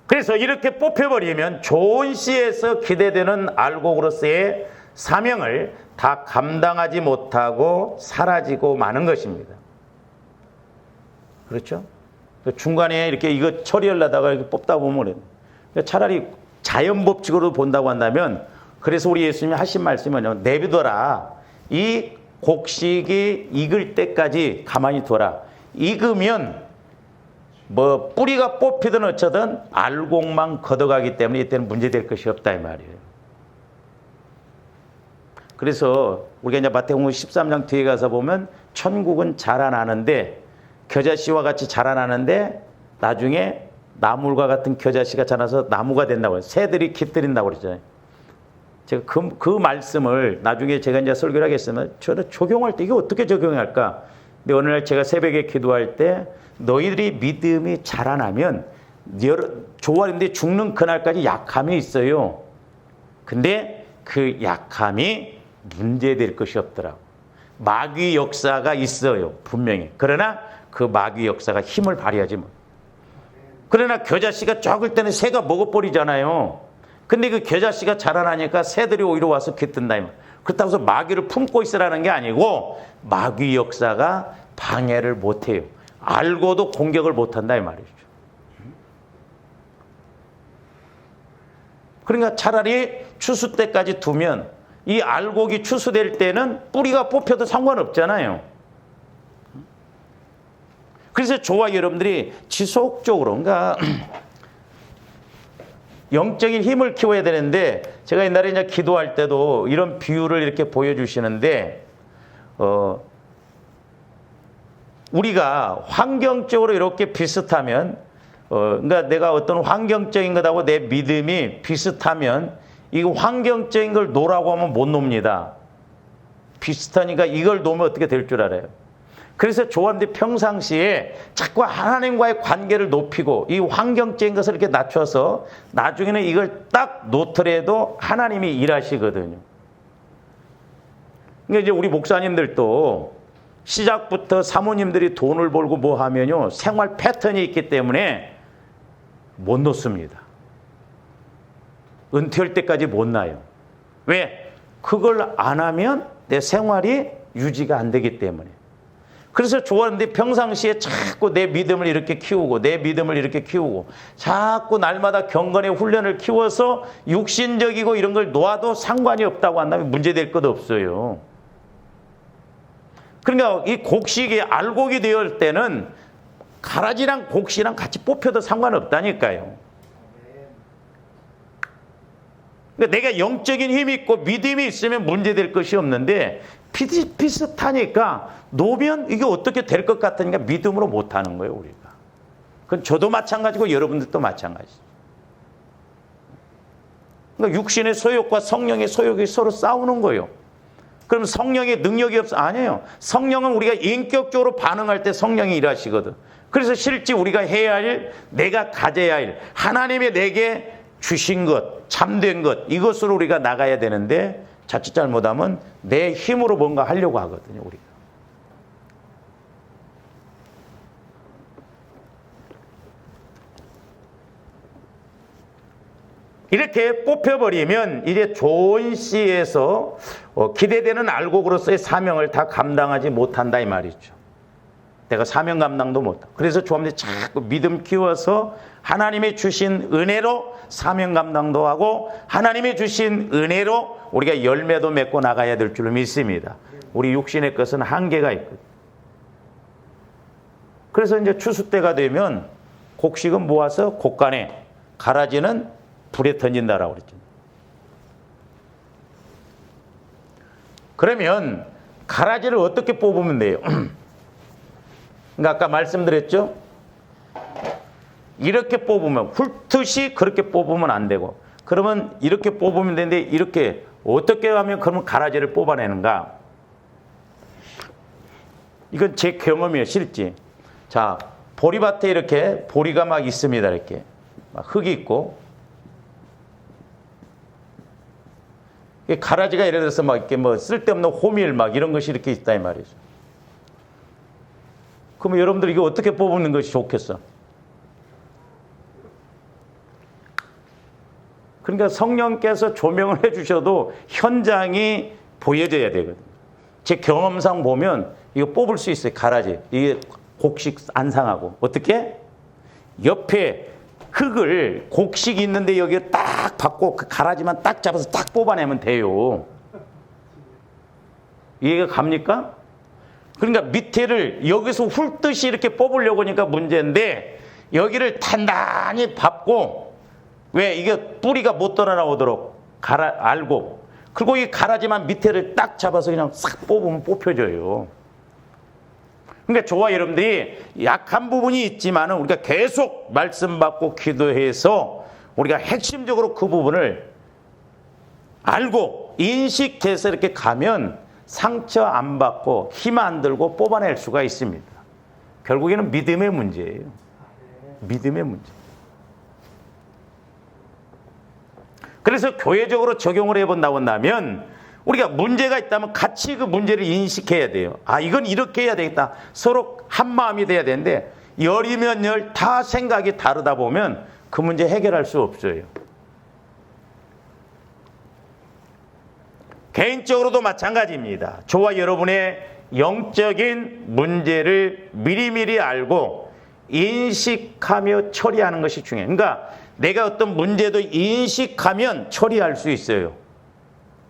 그래서 이렇게 뽑혀버리면 좋은 씨에서 기대되는 알곡으로서의 사명을 다 감당하지 못하고 사라지고 마는 것입니다. 그렇죠? 중간에 이렇게 이거 처리하려다가 이렇게 뽑다 보면 차라리 자연법칙으로 본다고 한다면, 그래서 우리 예수님이 하신 말씀은 내비둬라. 이 곡식이 익을 때까지 가만히 둬라. 익으면 뭐 뿌리가 뽑히든 어쩌든 알곡만 걷어가기 때문에 이때는 문제될 것이 없다 이 말이에요. 그래서 우리가 이제 마태복음 13장 뒤에 가서 보면 천국은 자라나는데 겨자씨와 같이 자라나는데 나중에 나물과 같은 겨자씨가 자라서 나무가 된다고 해요. 새들이 깃들인다고 그러잖아요. 제가 그 말씀을 나중에 제가 이제 설교를 하겠으면 저는 적용할 때 이게 어떻게 적용할까? 근데 어느 날 제가 새벽에 기도할 때 너희들이 믿음이 자라나면 조아린데 죽는 그날까지 약함이 있어요. 근데 그 약함이 문제될 것이 없더라고. 마귀 역사가 있어요. 분명히. 그러나 그 마귀 역사가 힘을 발휘하지 뭐. 그러나 겨자씨가 적을 때는 새가 먹어버리잖아요. 근데 그 겨자씨가 자라나니까 새들이 오히려 와서 깃든다. 그렇다고 해서 마귀를 품고 있으라는 게 아니고 마귀 역사가 방해를 못해요. 알고도 공격을 못한다 이 말이죠. 그러니까 차라리 추수 때까지 두면 이 알곡이 추수될 때는 뿌리가 뽑혀도 상관없잖아요. 그래서 저와 여러분들이 지속적으로 그러니까 영적인 힘을 키워야 되는데 제가 옛날에 이제 기도할 때도 이런 비유를 이렇게 보여주시는데 우리가 환경적으로 이렇게 비슷하면 그러니까 내가 어떤 환경적인 것하고 내 믿음이 비슷하면 이 환경적인 걸 놓으라고 하면 못 놉니다. 비슷하니까 이걸 놓으면 어떻게 될 줄 알아요. 그래서 조언들 평상시에 자꾸 하나님과의 관계를 높이고 이 환경적인 것을 이렇게 낮춰서 나중에는 이걸 딱 놓더라도 하나님이 일하시거든요. 그러니까 이제 우리 목사님들도 시작부터 사모님들이 돈을 벌고 뭐 하면요 생활 패턴이 있기 때문에 못 놓습니다. 은퇴할 때까지 못 나요. 왜? 그걸 안 하면 내 생활이 유지가 안 되기 때문에. 그래서 좋아하는데 평상시에 자꾸 내 믿음을 이렇게 키우고 내 믿음을 이렇게 키우고 자꾸 날마다 경건의 훈련을 키워서 육신적이고 이런 걸 놓아도 상관이 없다고 한다면 문제될 것 없어요. 그러니까 이 곡식이 알곡이 되을 때는 가라지랑 곡식이랑 같이 뽑혀도 상관없다니까요. 그러니까 내가 영적인 힘이 있고 믿음이 있으면 문제될 것이 없는데 비슷하니까 놓으면 이게 어떻게 될 것 같으니까 믿음으로 못하는 거예요 우리가. 그건 저도 마찬가지고 여러분들도 마찬가지죠. 그러니까 육신의 소욕과 성령의 소욕이 서로 싸우는 거예요. 그럼 성령의 능력이 없어? 아니에요. 성령은 우리가 인격적으로 반응할 때 성령이 일하시거든. 그래서 실제 우리가 해야 할, 내가 가져야 할 하나님이 내게 주신 것, 참된 것, 이것으로 우리가 나가야 되는데 자칫 잘못하면 내 힘으로 뭔가 하려고 하거든요, 우리가. 이렇게 뽑혀버리면 이제 좋은 씨에서 기대되는 알곡으로서의 사명을 다 감당하지 못한다 이 말이죠. 내가 사명 감당도 못하고. 그래서 조합들이 자꾸 믿음 키워서 하나님이 주신 은혜로 사명 감당도 하고 하나님이 주신 은혜로 우리가 열매도 맺고 나가야 될 줄 믿습니다. 우리 육신의 것은 한계가 있거든요. 그래서 이제 추수 때가 되면 곡식은 모아서 곡간에, 가라지는 불에 던진다라고 그랬죠. 그러면 가라지를 어떻게 뽑으면 돼요? 그러니까 아까 말씀드렸죠? 이렇게 뽑으면, 훑듯이 그렇게 뽑으면 안 되고, 그러면 이렇게 뽑으면 되는데 이렇게 어떻게 하면 그러면 가라지를 뽑아내는가? 이건 제 경험이에요, 실제. 자, 보리밭에 이렇게 보리가 막 있습니다, 이렇게. 막 흙이 있고. 가라지가 예를 들어서 막 이렇게 뭐 쓸데없는 호밀 막 이런 것이 이렇게 있다 이 말이죠. 그러면 여러분들 이거 어떻게 뽑는 것이 좋겠어? 그러니까 성령께서 조명을 해주셔도 현장이 보여져야 되거든요. 제 경험상 보면 이거 뽑을 수 있어요. 가라지. 이게 곡식 안 상하고. 어떻게? 옆에 흙을 곡식이 있는데 여기에 딱 받고 그 가라지만 딱 잡아서 딱 뽑아내면 돼요. 이해가 갑니까? 그러니까 밑에를 여기서 훑듯이 이렇게 뽑으려고 하니까 문제인데 여기를 단단히 밟고 왜 이게 뿌리가 못 떠나오도록 알고 그리고 이 가라지만 밑에를 딱 잡아서 그냥 싹 뽑으면 뽑혀져요. 그러니까 저와 여러분들이 약한 부분이 있지만은 우리가 계속 말씀 받고 기도해서 우리가 핵심적으로 그 부분을 알고 인식해서 이렇게 가면 상처 안 받고 힘 안 들고 뽑아낼 수가 있습니다. 결국에는 믿음의 문제예요. 믿음의 문제. 그래서 교회적으로 적용을 해본다고 한다면 우리가 문제가 있다면 같이 그 문제를 인식해야 돼요. 아, 이건 이렇게 해야 되겠다. 서로 한 마음이 돼야 되는데 열이면 열 다 생각이 다르다 보면 그 문제 해결할 수 없어요. 개인적으로도 마찬가지입니다. 저와 여러분의 영적인 문제를 미리미리 알고 인식하며 처리하는 것이 중요해요. 그러니까 내가 어떤 문제도 인식하면 처리할 수 있어요.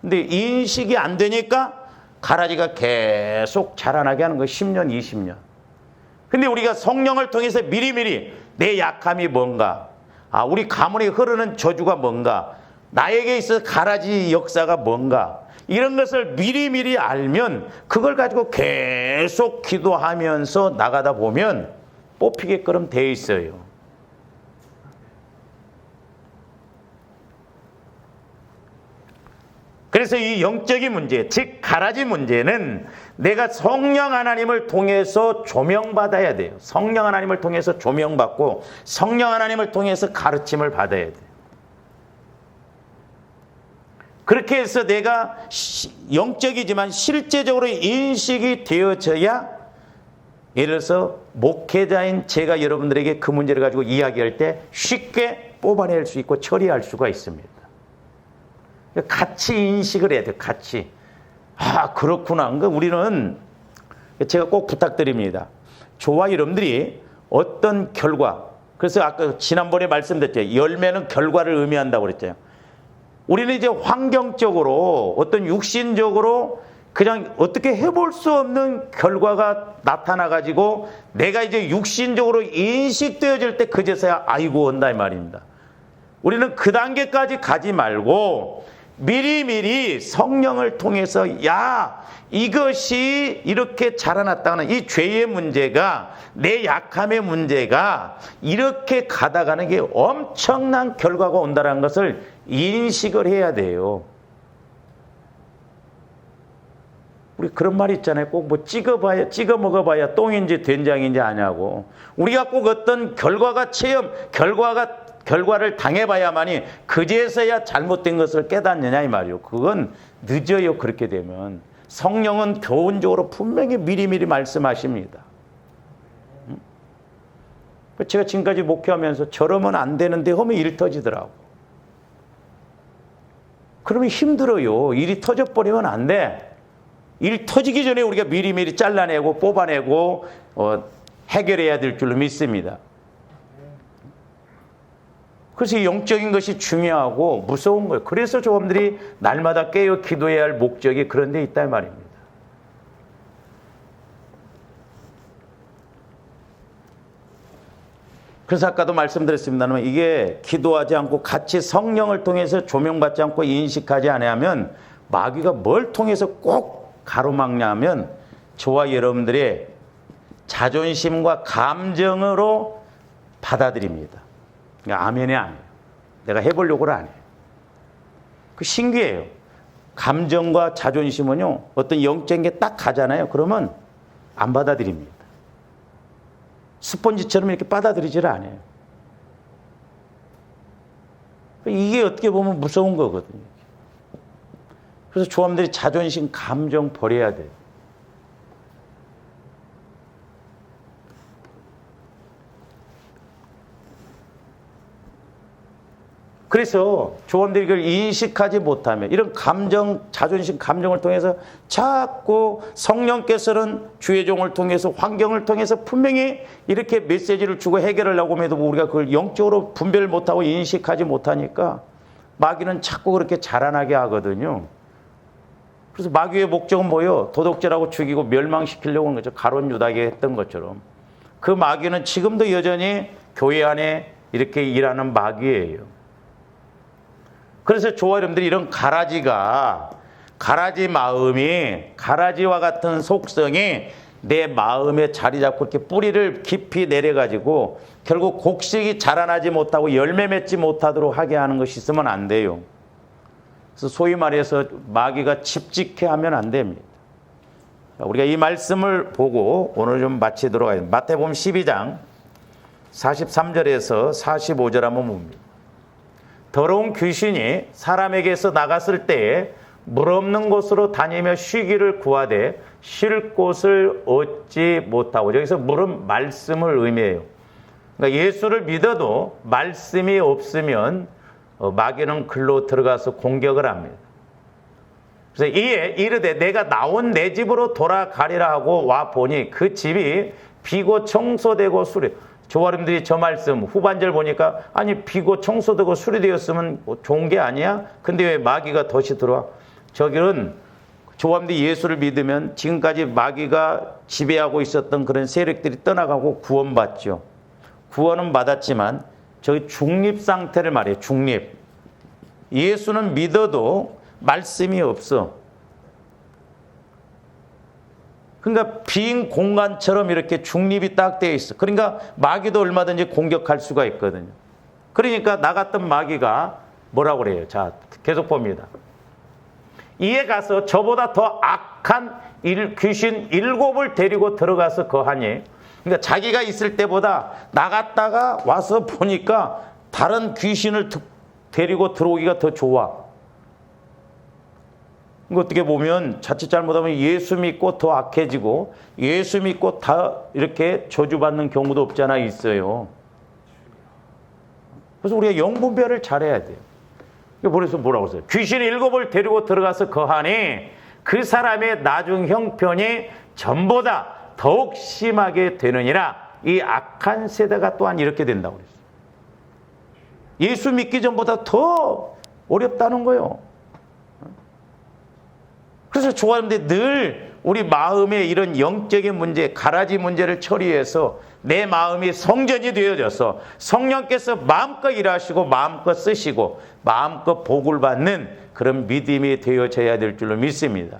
근데 인식이 안 되니까 가라지가 계속 자라나게 하는 거예요. 10년, 20년. 근데 우리가 성령을 통해서 미리미리 내 약함이 뭔가, 우리 가문에 흐르는 저주가 뭔가, 나에게 있어서 가라지 역사가 뭔가, 이런 것을 미리미리 알면 그걸 가지고 계속 기도하면서 나가다 보면 뽑히게끔 돼 있어요. 그래서 이 영적인 문제, 즉 가라지 문제는 내가 성령 하나님을 통해서 조명받아야 돼요. 성령 하나님을 통해서 조명받고 성령 하나님을 통해서 가르침을 받아야 돼요. 그렇게 해서 내가 영적이지만 실제적으로 인식이 되어져야, 예를 들어서 목회자인 제가 여러분들에게 그 문제를 가지고 이야기할 때 쉽게 뽑아낼 수 있고 처리할 수가 있습니다. 같이 인식을 해야 돼요. 같이. 그렇구나. 그러니까 우리는, 제가 꼭 부탁드립니다. 저와 여러분들이 어떤 결과, 그래서 아까 지난번에 말씀드렸죠. 열매는 결과를 의미한다고 그랬잖아요. 우리는 이제 환경적으로 어떤 육신적으로 그냥 어떻게 해볼 수 없는 결과가 나타나가지고 내가 이제 육신적으로 인식되어질 때 그제서야 아이고 온다 이 말입니다. 우리는 그 단계까지 가지 말고 미리미리 성령을 통해서 이것이 이렇게 자라났다는 이 죄의 문제가, 내 약함의 문제가 이렇게 가다가는 게 엄청난 결과가 온다는 것을 인식을 해야 돼요. 우리 그런 말 있잖아요. 꼭 뭐 찍어 먹어봐야 똥인지 된장인지 아냐고. 우리가 꼭 어떤 결과를 당해봐야만이 그제서야 잘못된 것을 깨닫느냐 이 말이요. 그건 늦어요. 그렇게 되면. 성령은 교훈적으로 분명히 미리미리 말씀하십니다. 제가 지금까지 목회하면서 저러면 안 되는데 하면 일 터지더라고. 그러면 힘들어요. 일이 터져버리면 안 돼. 일 터지기 전에 우리가 미리미리 잘라내고 뽑아내고 해결해야 될 줄로 믿습니다. 그래서 영적인 것이 중요하고 무서운 거예요. 그래서 여러분들이 날마다 깨어 기도해야 할 목적이 그런 데 있다 말입니다. 그래서 아까도 말씀드렸습니다만 이게 기도하지 않고 같이 성령을 통해서 조명받지 않고 인식하지 않으면 마귀가 뭘 통해서 꼭 가로막냐 하면 저와 여러분들의 자존심과 감정으로 받아들입니다. 그러니까 아멘이 아니에요. 내가 해보려고는 안 해요. 그 신기해요. 감정과 자존심은요, 어떤 영적인 게 딱 가잖아요. 그러면 안 받아들입니다. 스펀지처럼 이렇게 받아들이지를 않아요. 이게 어떻게 보면 무서운 거거든요. 그래서 조합들이 자존심, 감정 버려야 돼요. 그래서 조언들이 이걸 인식하지 못하면 이런 감정, 자존심, 감정을 통해서 자꾸 성령께서는 주의 종을 통해서 환경을 통해서 분명히 이렇게 메시지를 주고 해결하려고 해도 우리가 그걸 영적으로 분별을 못하고 인식하지 못하니까 마귀는 자꾸 그렇게 자라나게 하거든요. 그래서 마귀의 목적은 뭐예요? 도덕질하고 죽이고 멸망시키려고 하는 거죠. 가룟 유다가 했던 것처럼. 그 마귀는 지금도 여전히 교회 안에 이렇게 일하는 마귀예요. 그래서 저와 여러분들이 이런 가라지 마음이, 가라지와 같은 속성이 내 마음에 자리 잡고 이렇게 뿌리를 깊이 내려가지고 결국 곡식이 자라나지 못하고 열매 맺지 못하도록 하게 하는 것이 있으면 안 돼요. 그래서 소위 말해서 마귀가 집직해 하면 안 됩니다. 우리가 이 말씀을 보고 오늘 좀 마치도록 하겠습니다. 마태복음 12장 43절에서 45절 한번 봅니다. 더러운 귀신이 사람에게서 나갔을 때에 물 없는 곳으로 다니며 쉬기를 구하되 쉴 곳을 얻지 못하고, 여기서 물은 말씀을 의미해요. 그러니까 예수를 믿어도 말씀이 없으면 마귀는 글로 들어가서 공격을 합니다. 그래서 이에 이르되 내가 나온 내 집으로 돌아가리라 하고 와 보니 그 집이 비고 청소되고 조화림들이 저 말씀 후반절 보니까 아니 비고 청소되고 수리되었으면 좋은 게 아니야? 근데 왜 마귀가 덫이 들어와? 저기는 조화림들이 예수를 믿으면 지금까지 마귀가 지배하고 있었던 그런 세력들이 떠나가고 구원받죠. 구원은 받았지만 저기 중립 상태를 말해요. 중립. 예수는 믿어도 말씀이 없어. 그러니까 빈 공간처럼 이렇게 중립이 딱 되어 있어. 그러니까 마귀도 얼마든지 공격할 수가 있거든요. 그러니까 나갔던 마귀가 뭐라고 그래요? 자, 계속 봅니다. 이에 가서 저보다 더 악한 귀신 7을 데리고 들어가서 거하니, 그러니까 자기가 있을 때보다 나갔다가 와서 보니까 다른 귀신을 데리고 들어오기가 더 좋아. 어떻게 보면 자칫 잘못하면 예수 믿고 더 악해지고 예수 믿고 다 이렇게 저주받는 경우도 없잖아 있어요. 그래서 우리가 영분별을 잘해야 돼요. 그래서 뭐라고 써요? 귀신 7을 데리고 들어가서 거하니 그 사람의 나중 형편이 전보다 더욱 심하게 되느니라. 이 악한 세대가 또한 이렇게 된다고 그랬어요. 예수 믿기 전보다 더 어렵다는 거예요. 그래서 좋아하는데 늘 우리 마음의 이런 영적인 문제, 가라지 문제를 처리해서 내 마음이 성전이 되어져서 성령께서 마음껏 일하시고 마음껏 쓰시고 마음껏 복을 받는 그런 믿음이 되어져야 될 줄로 믿습니다.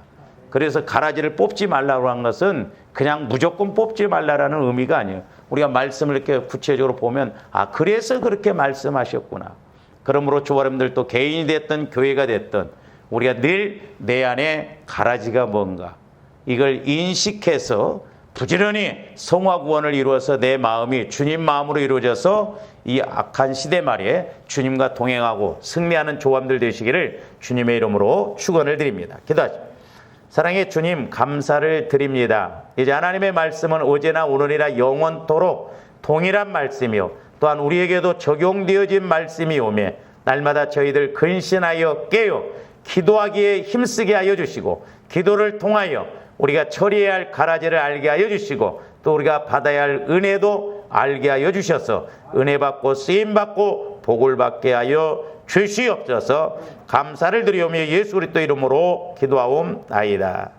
그래서 가라지를 뽑지 말라고 한 것은 그냥 무조건 뽑지 말라라는 의미가 아니에요. 우리가 말씀을 이렇게 구체적으로 보면 아 그래서 그렇게 말씀하셨구나. 그러므로 조아람들도 개인이 됐든 교회가 됐든 우리가 늘 내 안에 가라지가 뭔가 이걸 인식해서 부지런히 성화 구원을 이루어서 내 마음이 주님 마음으로 이루어져서 이 악한 시대 말에 주님과 동행하고 승리하는 조함들 되시기를 주님의 이름으로 축원을 드립니다. 기도하십시오. 사랑의 주님 감사를 드립니다. 이제 하나님의 말씀은 어제나 오늘이나 영원토록 동일한 말씀이요 또한 우리에게도 적용되어진 말씀이 오며 날마다 저희들 근신하여 깨어 기도하기에 힘쓰게 하여 주시고 기도를 통하여 우리가 처리해야 할 가라지를 알게 하여 주시고 또 우리가 받아야 할 은혜도 알게 하여 주셔서 은혜 받고 쓰임 받고 복을 받게 하여 주시옵소서. 감사를 드리오며 예수 그리스도 이름으로 기도하옵나이다.